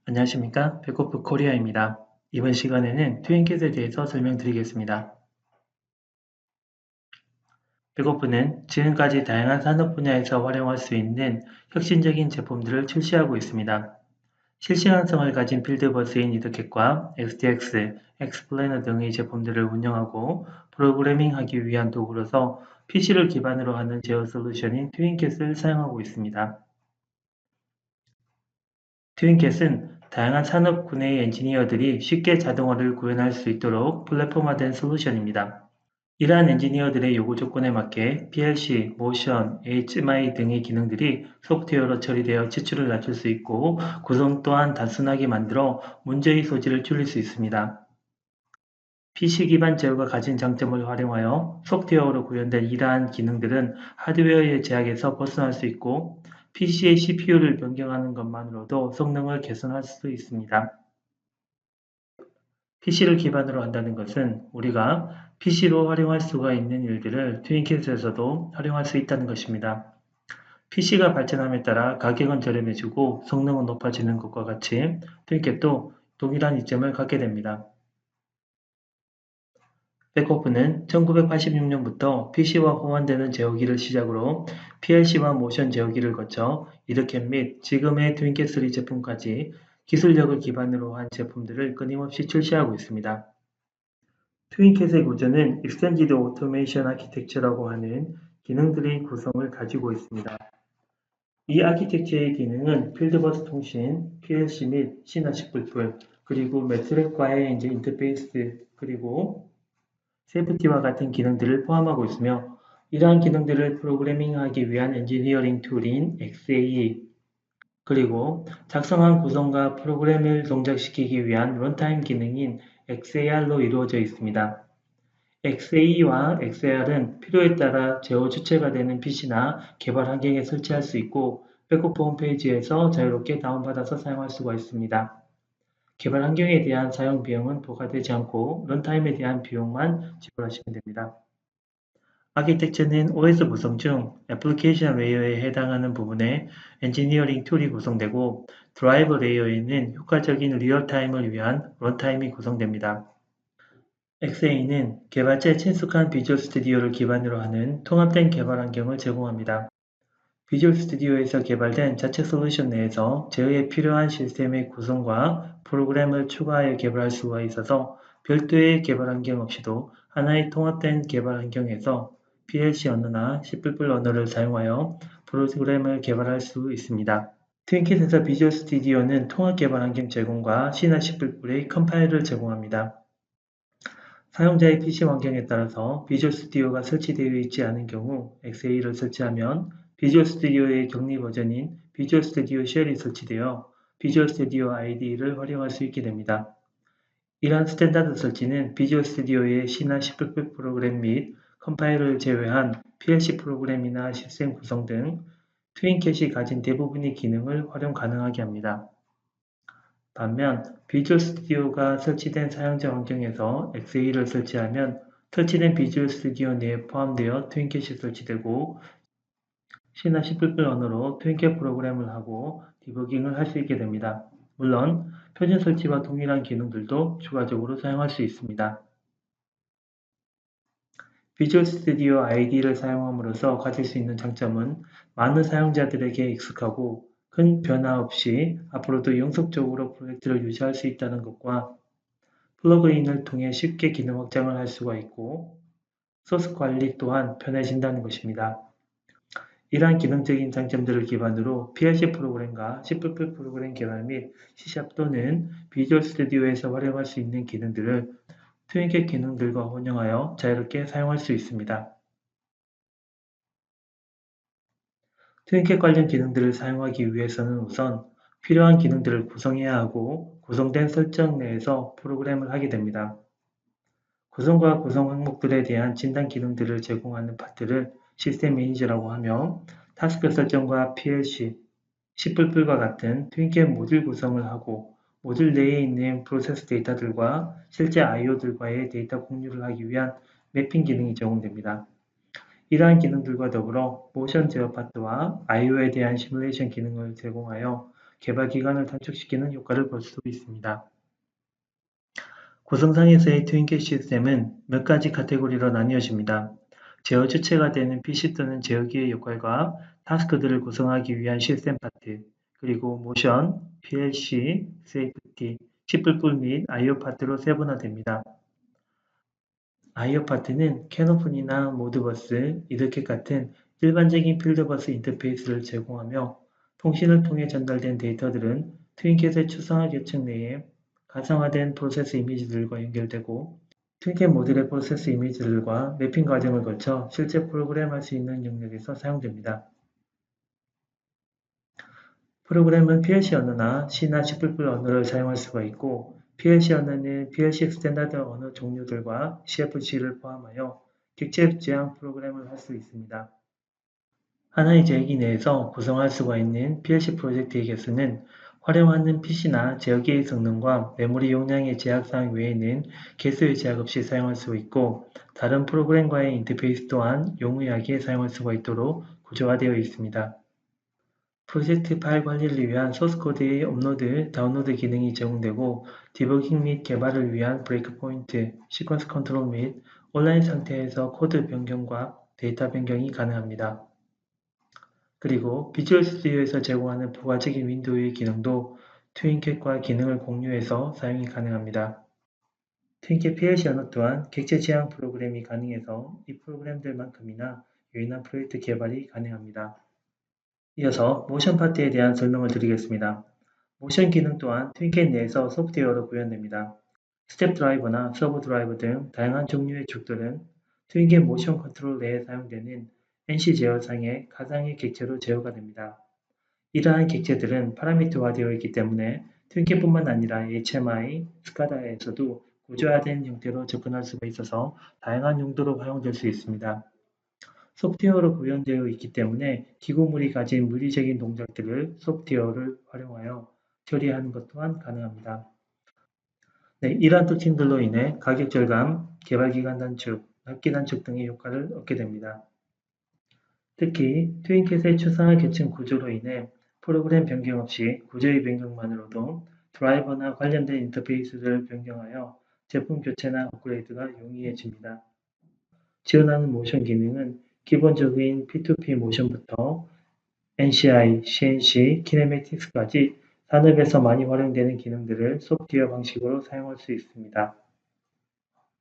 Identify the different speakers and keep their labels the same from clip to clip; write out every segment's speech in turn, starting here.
Speaker 1: 안녕하십니까? 백오프 코리아입니다. 이번 시간에는 트윈킷에 대해서 설명드리겠습니다. 백오프는 지금까지 다양한 산업 분야에서 활용할 수 있는 혁신적인 제품들을 출시하고 있습니다. 실시간성을 가진 필드버스인 이더캣과 XTX, 엑스플래너 등의 제품들을 운영하고 프로그래밍하기 위한 도구로서 PC를 기반으로 하는 제어 솔루션인 트윈킷을 사용하고 있습니다. 트윈캣은 다양한 산업 구내의 엔지니어들이 쉽게 자동화를 구현할 수 있도록 플랫폼화된 솔루션입니다. 이러한 엔지니어들의 요구 조건에 맞게 PLC, 모션, HMI 등의 기능들이 소프트웨어로 처리되어 지출을 낮출 수 있고 구성 또한 단순하게 만들어 문제의 소지를 줄일 수 있습니다. PC 기반 제어가 가진 장점을 활용하여 소프트웨어로 구현된 이러한 기능들은 하드웨어의 제약에서 벗어날 수 있고 PC의 CPU를 변경하는 것만으로도 성능을 개선할 수 있습니다. PC를 기반으로 한다는 것은 우리가 PC로 활용할 수가 있는 일들을 트윈킷에서도 활용할 수 있다는 것입니다. PC가 발전함에 따라 가격은 저렴해지고 성능은 높아지는 것과 같이 트윈킷도 동일한 이점을 갖게 됩니다. 백오프는 1986년부터 PC와 호환되는 제어기를 시작으로 PLC와 모션 제어기를 거쳐 이더캣 및 지금의 트윈캣3 제품까지 기술력을 기반으로 한 제품들을 끊임없이 출시하고 있습니다. 트윈캣의 구조는 익스텐디드 오토메이션 아키텍처라고 하는 기능들의 구성을 가지고 있습니다. 이 아키텍처의 기능은 필드버스 통신, PLC 및 시나10++, 그리고 매트릭과의 인터페이스, 그리고 세이프티와 같은 기능들을 포함하고 있으며 이러한 기능들을 프로그래밍하기 위한 엔지니어링 툴인 XAE, 그리고 작성한 구성과 프로그램을 동작시키기 위한 런타임 기능인 XAR로 이루어져 있습니다. XAE와 XAR은 필요에 따라 제어 주체가 되는 PC나 개발 환경에 설치할 수 있고 백오프 홈페이지에서 자유롭게 다운받아서 사용할 수가 있습니다. 개발 환경에 대한 사용 비용은 부과되지 않고 런타임에 대한 비용만 지불하시면 됩니다. 아키텍처는 OS 구성 중 애플리케이션 레이어에 해당하는 부분에 엔지니어링 툴이 구성되고 드라이버 레이어에는 효과적인 리얼타임을 위한 런타임이 구성됩니다. XA는 개발자의 친숙한 비주얼 스튜디오를 기반으로 하는 통합된 개발 환경을 제공합니다. 비주얼 스튜디오에서 개발된 자체 솔루션 내에서 제어에 필요한 시스템의 구성과 프로그램을 추가하여 개발할 수가 있어서 별도의 개발 환경 없이도 하나의 통합된 개발 환경에서 PLC 언어나 C++ 언어를 사용하여 프로그램을 개발할 수 있습니다. 트윈킷에서 비주얼 스튜디오는 통합 개발 환경 제공과 C나 C++의 컴파일을 제공합니다. 사용자의 PC 환경에 따라서 비주얼 스튜디오가 설치되어 있지 않은 경우 XA를 설치하면 비주얼 스튜디오의 격리 버전인 비주얼 스튜디오 쉘이 설치되어 비주얼 스튜디오 ID를 활용할 수 있게 됩니다. 이러한 스탠다드 설치는 비주얼 스튜디오의 C나 C++ 프로그램 및 컴파일을 제외한 PLC 프로그램이나 시스템 구성 등 트윈캣이 가진 대부분의 기능을 활용 가능하게 합니다. 반면 비주얼 스튜디오가 설치된 사용자 환경에서 XA를 설치하면 설치된 비주얼 스튜디오 내에 포함되어 트윈캣이 설치되고 C나 C++ 언어로 트윈캣 프로그램을 하고 디버깅을 할 수 있게 됩니다. 물론 표준 설치와 동일한 기능들도 추가적으로 사용할 수 있습니다. 비주얼 스튜디오 ID를 사용함으로써 가질 수 있는 장점은 많은 사용자들에게 익숙하고 큰 변화 없이 앞으로도 영속적으로 프로젝트를 유지할 수 있다는 것과 플러그인을 통해 쉽게 기능 확장을 할 수가 있고 소스 관리 또한 편해진다는 것입니다. 이러한 기능적인 장점들을 기반으로 PLC 프로그램과 C++ 프로그램 개발 및 C# 또는 비주얼 스튜디오에서 활용할 수 있는 기능들을 트윈캣 기능들과 혼용하여 자유롭게 사용할 수 있습니다. 트윈캣 관련 기능들을 사용하기 위해서는 우선 필요한 기능들을 구성해야 하고 구성된 설정 내에서 프로그램을 하게 됩니다. 구성과 구성 항목들에 대한 진단 기능들을 제공하는 파트를 시스템 매니저라고 하며 타스크 설정과 PLC, C++과 같은 트윈캣 모듈 구성을 하고 모듈 내에 있는 프로세스 데이터들과 실제 IO들과의 데이터 공유를 하기 위한 매핑 기능이 제공됩니다. 이러한 기능들과 더불어 모션 제어 파트와 IO에 대한 시뮬레이션 기능을 제공하여 개발 기간을 단축시키는 효과를 볼 수 있습니다. 구성상에서의 트윈캣 시스템은 몇 가지 카테고리로 나뉘어집니다. 제어 주체가 되는 PC 또는 제어기의 역할과 타스크들을 구성하기 위한 시스템 파트, 그리고 모션, PLC, 세이프티, C++ 및 I/O 파트로 세분화됩니다. I/O 파트는 캐노폰이나 모드버스, 이더캣 같은 일반적인 필드버스 인터페이스를 제공하며 통신을 통해 전달된 데이터들은 트윈캣의 추상화 계층 내에 가상화된 프로세스 이미지들과 연결되고 트윈캣 모듈의 프로세스 이미지들과 매핑 과정을 거쳐 실제 프로그램할 수 있는 영역에서 사용됩니다. 프로그램은 PLC 언어나 C나 C++ 언어를 사용할 수가 있고 PLC 언어는 PLC 스탠다드 언어 종류들과 CFC를 포함하여 객체 지향 프로그램을 할 수 있습니다. 하나의 제어기 내에서 구성할 수가 있는 PLC 프로젝트의 개수는 활용하는 PC나 제어기의 성능과 메모리 용량의 제약사항 외에는 개수의 제약 없이 사용할 수 있고 다른 프로그램과의 인터페이스 또한 용이하게 사용할 수가 있도록 구조화되어 있습니다. 프로젝트 파일 관리를 위한 소스코드의 업로드, 다운로드 기능이 제공되고 디버깅 및 개발을 위한 브레이크 포인트, 시퀀스 컨트롤 및 온라인 상태에서 코드 변경과 데이터 변경이 가능합니다. 그리고 비주얼 스튜디오에서 제공하는 부가적인 윈도우의 기능도 트윈캣과 기능을 공유해서 사용이 가능합니다. 트윈캣 PLC 언어 또한 객체 지향 프로그램이 가능해서 이 프로그램들만큼이나 유인한 프로젝트 개발이 가능합니다. 이어서 모션 파트에 대한 설명을 드리겠습니다. 모션 기능 또한 트윈캣 내에서 소프트웨어로 구현됩니다. 스텝 드라이버나 서브 드라이버 등 다양한 종류의 축들은 트윈캣 모션 컨트롤 내에 사용되는 NC 제어상의 가상의 객체로 제어가 됩니다. 이러한 객체들은 파라미터화되어 있기 때문에 트윈캣뿐만 아니라 HMI, 스카다에서도 구조화된 형태로 접근할 수가 있어서 다양한 용도로 활용될 수 있습니다. 소프트웨어로 구현되어 있기 때문에 기구물이 가진 물리적인 동작들을 소프트웨어를 활용하여 처리하는 것 또한 가능합니다. 네, 이러한 특징들로 인해 가격 절감, 개발 기간 단축, 납기 단축 등의 효과를 얻게 됩니다. 특히 트윈캣의 추상화 계층 구조로 인해 프로그램 변경 없이 구조의 변경만으로도 드라이버나 관련된 인터페이스를 변경하여 제품 교체나 업그레이드가 용이해집니다. 지원하는 모션 기능은 기본적인 P2P 모션부터 NCI, CNC, 키네매틱스까지 산업에서 많이 활용되는 기능들을 소프트웨어 방식으로 사용할 수 있습니다.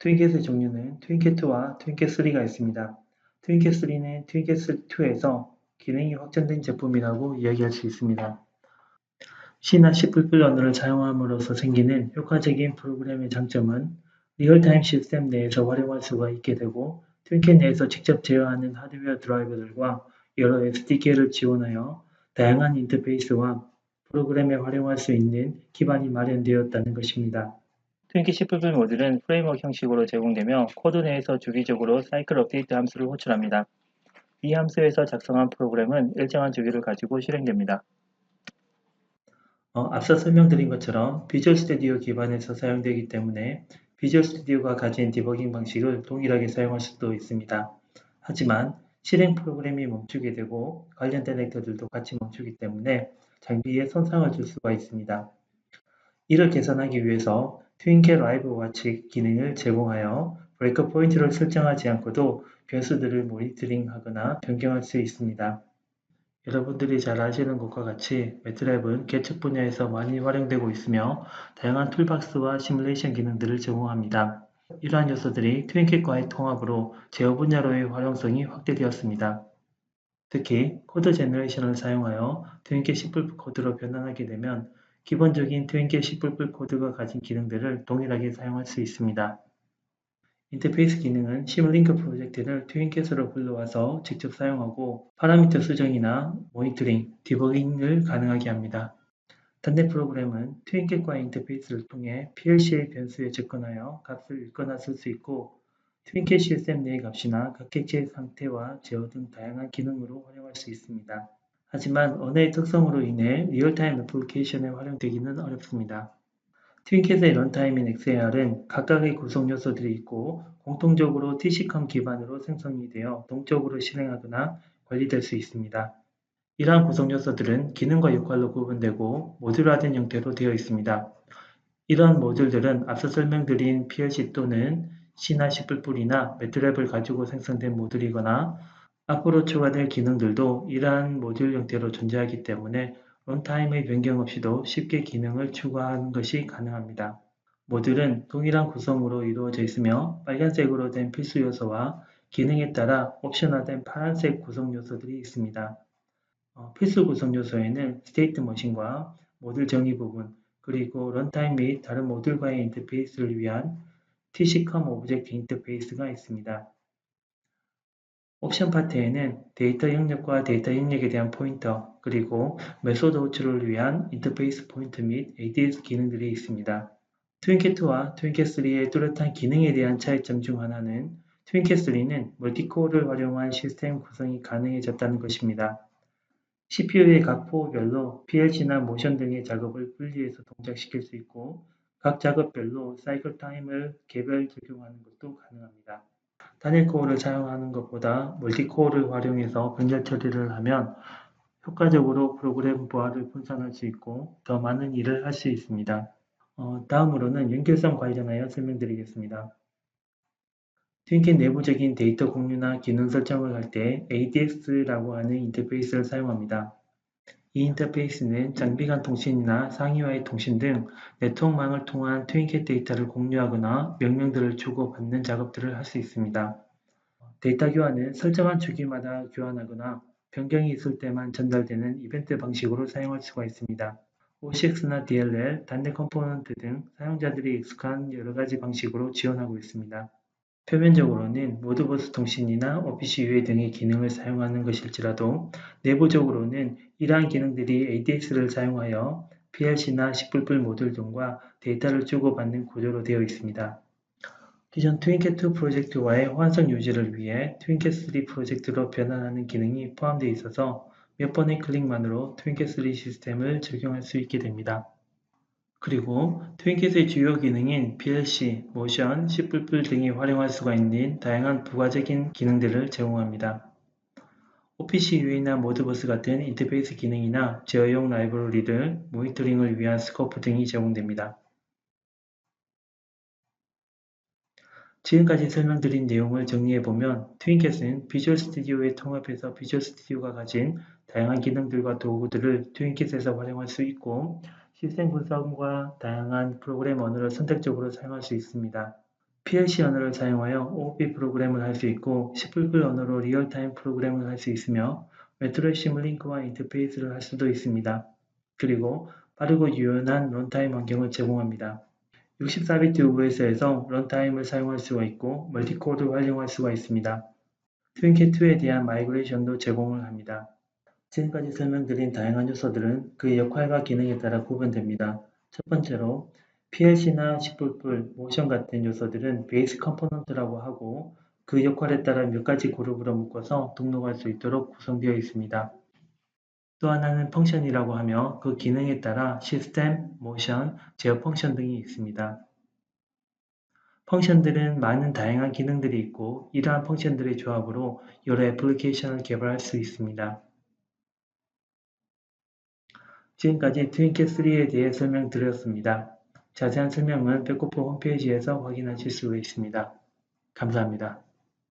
Speaker 1: 트윈캣의 종류는 트윈캣2와 트윈캣3가 있습니다. 트윈캣3는 트윈캣2에서 기능이 확장된 제품이라고 이야기할 수 있습니다. C나 C++ 언어를 사용함으로써 생기는 효과적인 프로그램의 장점은 리얼타임 시스템 내에서 활용할 수가 있게 되고 트윈캣 내에서 직접 제어하는 하드웨어 드라이버들과 여러 SDK를 지원하여 다양한 인터페이스와 프로그램에 활용할 수 있는 기반이 마련되었다는 것입니다. 트윈캣 C++ 모듈은 프레임워크 형식으로 제공되며 코드 내에서 주기적으로 사이클 업데이트 함수를 호출합니다. 이 함수에서 작성한 프로그램은 일정한 주기를 가지고 실행됩니다. 앞서 설명드린 것처럼 비주얼 스튜디오 기반에서 사용되기 때문에 비주얼 스튜디오가 가진 디버깅 방식을 동일하게 사용할 수도 있습니다. 하지만 실행 프로그램이 멈추게 되고 관련된 액터들도 같이 멈추기 때문에 장비에 손상을 줄 수가 있습니다. 이를 개선하기 위해서 트윈캣 라이브 워치 기능을 제공하여 브레이크 포인트를 설정하지 않고도 변수들을 모니터링하거나 변경할 수 있습니다. 여러분들이 잘 아시는 것과 같이 매트랩은 계측 분야에서 많이 활용되고 있으며 다양한 툴박스와 시뮬레이션 기능들을 제공합니다. 이러한 요소들이 트윈캣과의 통합으로 제어 분야로의 활용성이 확대되었습니다. 특히 코드 제너레이션을 사용하여 트윈캣 C++ 코드로 변환하게 되면 기본적인 트윈캣 C++ 코드가 가진 기능들을 동일하게 사용할 수 있습니다. 인터페이스 기능은 시뮬링크 프로젝트를 트윈캣으로 불러와서 직접 사용하고 파라미터 수정이나 모니터링, 디버깅을 가능하게 합니다. 단내 프로그램은 트윈캣과의 인터페이스를 통해 PLC의 변수에 접근하여 값을 읽거나 쓸 수 있고 트윈캣 시스템 내의 값이나 각 객체의 상태와 제어 등 다양한 기능으로 활용할 수 있습니다. 하지만 언어의 특성으로 인해 리얼타임 애플리케이션에 활용되기는 어렵습니다. 트윈캣의 런타임인 XAR은 각각의 구성 요소들이 있고 공통적으로 TCCOM 기반으로 생성이 되어 동적으로 실행하거나 관리될 수 있습니다. 이러한 구성 요소들은 기능과 역할로 구분되고 모듈화된 형태로 되어 있습니다. 이런 모듈들은 앞서 설명드린 PLC 또는 C나 C++이나 매트랩을 가지고 생성된 모듈이거나 앞으로 추가될 기능들도 이러한 모듈 형태로 존재하기 때문에 런타임의 변경 없이도 쉽게 기능을 추가하는 것이 가능합니다. 모듈은 동일한 구성으로 이루어져 있으며 빨간색으로 된 필수 요소와 기능에 따라 옵션화된 파란색 구성 요소들이 있습니다. 필수 구성 요소에는 스테이트 머신과 모듈 정의 부분, 그리고 런타임 및 다른 모듈과의 인터페이스를 위한 TCCOM 오브젝트 인터페이스가 있습니다. 옵션 파트에는 데이터 영역과 데이터 영역에 대한 포인터, 그리고 메소드 호출을 위한 인터페이스 포인트 및 ADS 기능들이 있습니다. 트윈캣2와 트윈캣3의 뚜렷한 기능에 대한 차이점 중 하나는 트윈캣3는 멀티코어를 활용한 시스템 구성이 가능해졌다는 것입니다. CPU의 각 포별로 PLC나 모션 등의 작업을 분리해서 동작시킬 수 있고 각 작업별로 사이클 타임을 개별 적용하는 것도 가능합니다. 단일 코어를 사용하는 것보다 멀티코어를 활용해서 변절 처리를 하면 효과적으로 프로그램 부하를 분산할 수 있고 더 많은 일을 할 수 있습니다. 다음으로는 연결성 관련하여 설명드리겠습니다. 트윈캣 내부적인 데이터 공유나 기능 설정을 할 때 ADS라고 하는 인터페이스를 사용합니다. 이 인터페이스는 장비 간 통신이나 상위와의 통신 등 네트워크망을 통한 트윈캣 데이터를 공유하거나 명령들을 주고받는 작업들을 할 수 있습니다. 데이터 교환은 설정한 주기마다 교환하거나 변경이 있을 때만 전달되는 이벤트 방식으로 사용할 수가 있습니다. OCX나 DLL, 단내 컴포넌트 등 사용자들이 익숙한 여러가지 방식으로 지원하고 있습니다. 표면적으로는 모드버스 통신이나 OPC UA 등의 기능을 사용하는 것일지라도 내부적으로는 이러한 기능들이 ADS를 사용하여 PLC나 C++ 모듈 등과 데이터를 주고받는 구조로 되어 있습니다. 기존 트윈캣2 프로젝트와의 호환성 유지를 위해 트윈캣3 프로젝트로 변환하는 기능이 포함되어 있어서 몇 번의 클릭만으로 트윈캣3 시스템을 적용할 수 있게 됩니다. 그리고 트윈캣의 주요 기능인 PLC, 모션, C++ 등이 활용할 수가 있는 다양한 부가적인 기능들을 제공합니다. OPC UA나 모드버스 같은 인터페이스 기능이나 제어용 라이브러리들, 모니터링을 위한 스코프 등이 제공됩니다. 지금까지 설명드린 내용을 정리해보면 트윈캣은 비주얼 스튜디오에 통합해서 비주얼 스튜디오가 가진 다양한 기능들과 도구들을 트윈캣에서 활용할 수 있고 시스템 분석과 다양한 프로그램 언어를 선택적으로 사용할 수 있습니다. PLC 언어를 사용하여 OOP 프로그램을 할 수 있고 C++ 언어로 리얼타임 프로그램을 할 수 있으며 메트로 시뮬링크와 인터페이스를 할 수도 있습니다. 그리고 빠르고 유연한 런타임 환경을 제공합니다. 64비트 OS에서 런타임을 사용할 수가 있고 멀티코어를 활용할 수가 있습니다. 트윈캣2에 대한 마이그레이션도 제공을 합니다. 지금까지 설명드린 다양한 요소들은 그의 역할과 기능에 따라 구분됩니다. 첫 번째로 PLC나 C++, 모션 같은 요소들은 베이스 컴포넌트라고 하고 그 역할에 따라 몇 가지 그룹으로 묶어서 등록할 수 있도록 구성되어 있습니다. 또 하나는 펑션이라고 하며 그 기능에 따라 시스템, 모션, 제어 펑션 등이 있습니다. 펑션들은 많은 다양한 기능들이 있고 이러한 펑션들의 조합으로 여러 애플리케이션을 개발할 수 있습니다. 지금까지 트윈캣3에 대해 설명드렸습니다. 자세한 설명은 백오프 홈페이지에서 확인하실 수 있습니다. 감사합니다.